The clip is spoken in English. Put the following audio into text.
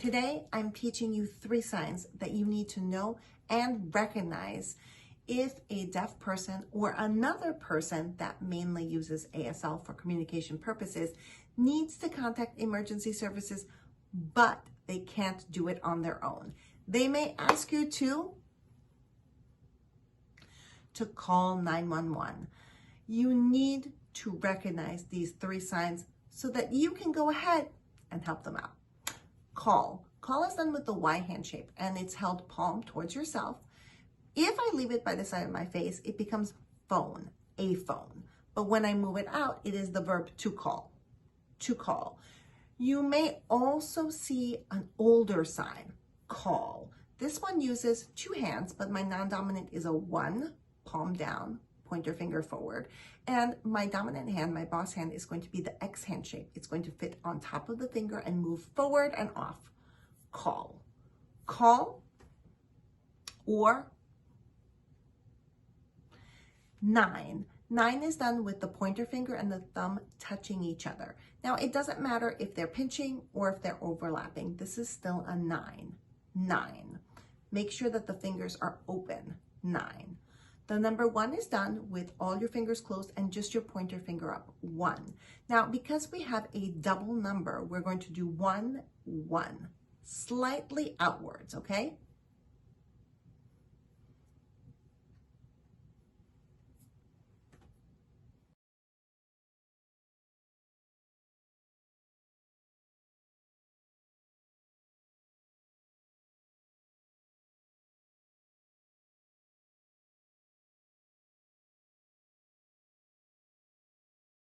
Today, I'm teaching you 3 signs that you need to know and recognize if a deaf person or another person that mainly uses ASL for communication purposes needs to contact emergency services, but they can't do it on their own. They may ask you to call 911. You need to recognize these 3 signs so that you can go ahead and help them out. Call. Call is done with the Y hand shape and it's held palm towards yourself. If I leave it by the side of my face, it becomes phone, a phone. But when I move it out, it is the verb to call, to call. You may also see an older sign, call. This one uses 2 hands, but my non-dominant is a 1, palm down, pointer finger forward. And my dominant hand, my boss hand, is going to be the X hand shape. It's going to fit on top of the finger and move forward and off. Call. Call or 9. 9 is done with the pointer finger and the thumb touching each other. Now, it doesn't matter if they're pinching or if they're overlapping. This is still a 9. 9. Make sure that the fingers are open. 9. The number 1 is done with all your fingers closed and just your pointer finger up. 1. Now, because we have a double number, we're going to do 1, 1, slightly outwards, okay?